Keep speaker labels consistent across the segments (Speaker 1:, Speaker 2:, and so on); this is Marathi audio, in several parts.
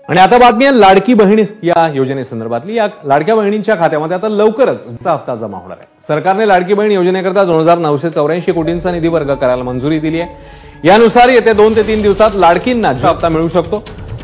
Speaker 1: आणि आता बातमी आहे लाडकी बहीण या योजनेसंदर्भातली। या लाडक्या बहिणींच्या खात्यामध्ये आता लवकरच हप्ता जमा होणार आहे। सरकारने लाडकी बहीण योजनेकरता 2984 कोटींचा निधी वर्ग करायला मंजुरी दिली आहे। यानुसार येत्या 2 ते 3 दिवसात लाडकींना हप्ता मिळू शकतो।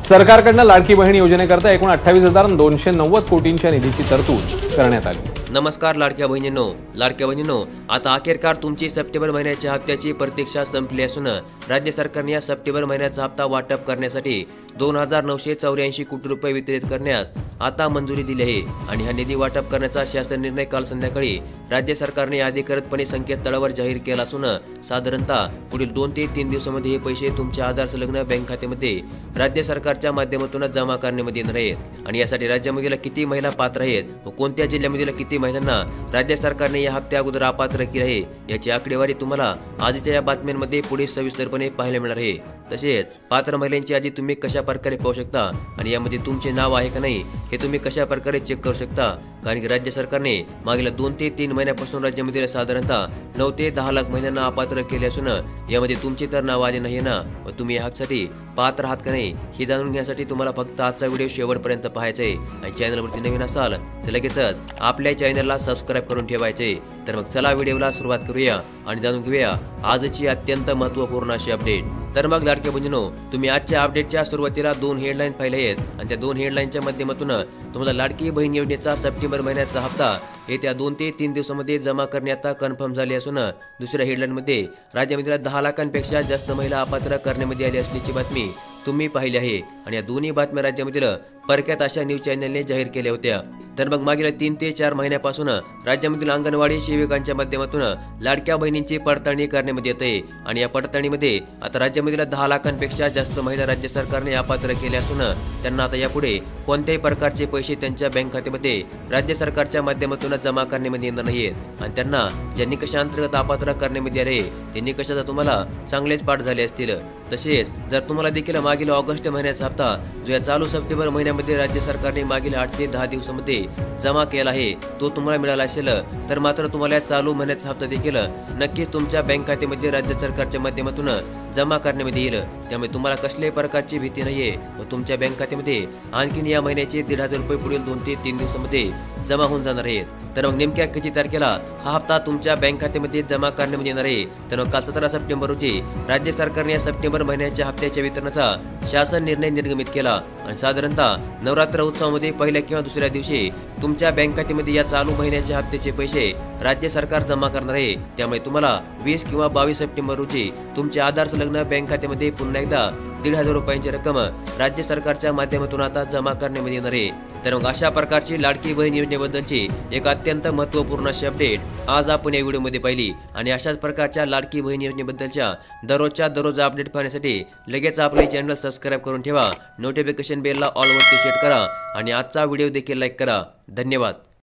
Speaker 1: सरकारकडून लाडकी बहीण योजनेकरता एकूण 28,290 कोटींच्या निधीची तरतूद करण्यात आली।
Speaker 2: नमस्कार लाडक्या बहिणींनो, आता अखेरकार तुमची सप्टेंबर महिन्याच्या हप्त्याची प्रतीक्षा संपली असून राज्य सरकारने या सप्टेंबर महिन्याचा हप्ता वाटप करण्यासाठी 2,984 कोटी रुपये वितरित करण्यास आता मंजुरी दिली आहे। आणि हा निधी वाटप करण्याचा शासन निर्णय काल संध्याकाळी राज्य सरकारने अधिकृतपणे संकेतस्थळावर जाहीर केला असून साधारणतः पुढील 2 ते 3 दिवसांमध्ये हे पैसे तुमच्या आधार संलग्न बँक खात्यामध्ये राज्य सरकारच्या माध्यमातून जमा करण्यामध्ये येणार आहेत। आणि यासाठी राज्यामधील किती महिला पात्र आहेत व कोणत्या जिल्ह्यामधील किती महिलांना राज्य सरकारने या हप्त्या अगोदर अपात्र केले आहे याची आकडेवारी तुम्हाला आजच्या या बातम्यांमध्ये पुढे सविस्तरपणे पाहायला मिळणार आहे। तसेच पात्र महिलांची यादी तुम्ही कशा प्रकारे पाहू शकता आणि यामध्ये तुमचे नाव आहे का नाही हे तुम्ही कशा प्रकारे चेक करू शकता, कारण की राज्य सरकारने मागील 2 ते 3 महिन्यापासून राज्यामध्ये साधारणतः 9 ते 10 लाख महिलांना अपात्र केले असून यामध्ये तुमचे तर नाव आले नाही ना व तुम्ही या हक्कासाठी पात्र आहात का नाही हे जाणून घेण्यासाठी तुम्हाला फक्त आजचा व्हिडिओ शेवटपर्यंत पाहायचा आहे। आणि चॅनलवरती नवीन असाल तर लगेचच आपल्या चॅनलला सबस्क्राइब करून ठेवायचे। तर मग चला व्हिडिओला सुरुवात करूया आणि जाणून घेऊया आजची अत्यंत महत्त्वपूर्ण अशी अपडेट। तर मग लाडक्या बहिणींनो, तुम्ही आजच्या अपडेटच्या सुरुवातीला 2 हेडलाईन पाहिले आहेत आणि त्या 2 हेडलाईनच्या माध्यमातून तुम्हाला लाडकी बहीण योजनेचा सप्टेंबर महिन्याचा हप्ता येत्या 2 ते 3 दिवसांमध्ये जमा करण्यात कन्फर्म झाले असून दुसऱ्या हेडलाईनमध्ये राज्यामध्ये 10 लाखांपेक्षा जास्त महिला अपात्र करण्यामध्ये आली असल्याची बातमी तुम्ही पाहिली आहे। आणि या दोन्ही बातम्या राज्यामधील परक्यात अशा न्यूज चॅनलने जाहीर केल्या होत्या। तर मग मागील 3 ते 4 महिन्यापासून राज्यामधील अंगणवाडी सेविकांच्या माध्यमातून लाडक्या बहिणींची पडताळणी करण्यात येत आहे। आणि या पडताळणीमध्ये आता राज्यामधील 10 लाखांपेक्षा जास्त महिला राज्य सरकारने अपात्र केल्या असून त्यांना आता यापुढे कोणत्याही प्रकारचे पैसे त्यांच्या बँक खात्यामध्ये राज्य सरकारच्या माध्यमातून जमा करण्यामध्ये येणार नाहीत। आणि त्यांना ज्या निकषांतर्गत अपात्र करण्यामध्ये आले ते निकषाचा तुम्हाला चांगलेच पाठ झाले असतील। तसेच जर तुम्हाला देखील मागील ऑगस्ट महिन्याचा हप्ता जो या चालू सप्टेंबर महिन्यामध्ये राज्य सरकारने मागील 8 ते 10 दिवसांमध्ये जमा केला आहे तो तुम्हाला मिळाला असेल तर मात्र तुम्हाला चालू महिन्याचा हप्ता देखील नक्कीच तुमच्या बँक खात्यामध्ये राज्य सरकारच्या माध्यमातून जमा करण्यामध्ये येईल। त्यामुळे तुम्हाला कसल्याही प्रकारची भीती नाहीये व तुमच्या बँक खात्यामध्ये आणखीन या महिन्याचे 1,500 रुपये पुढील 2 ते 3 दिवसांमध्ये जमा होऊन जाणार आहेत। तर मग नेमक्या किती तारखेला हा हप्ता तुमच्या बँक खात्यामध्ये जमा करण्यामध्ये येणार आहे? तर मग काल 17 सप्टेंबर रोजी राज्य सरकारने या सप्टेंबर महिन्याच्या हप्त्याच्या वितरणाचा शासन निर्णय निर्गमित केला। आणि साधारणतः नवरात्र उत्सवामध्ये पहिल्या किंवा दुसऱ्या दिवशी तुमच्या बँक खात्यामध्ये या चालू महिन्याच्या हप्त्याचे पैसे राज्य सरकार जमा करणार आहे। त्यामुळे तुम्हाला 20 किंवा 22 सप्टेंबर रोजी तुमच्या आधार संलग्न बँक खात्यामध्ये पुन्हा एकदा 1,500 रुपयांची रक्कम राज्य सरकारच्या माध्यमातून आता जमा करण्यामध्ये येणार आहे। तर मग अशा प्रकारची लाडकी बहीण योजनेबद्दलची एक अत्यंत महत्त्वपूर्ण अशी अपडेट आज आपण या व्हिडिओमध्ये पाहिली। आणि अशाच प्रकारच्या लाडकी बहीण योजनेबद्दलच्या दररोज अपडेट पाहण्यासाठी लगेच आपले चॅनल सबस्क्राइब करून ठेवा, नोटिफिकेशन बेलला ऑल वरती सेट करा आणि आजचा व्हिडिओ देखील लाईक करा। धन्यवाद।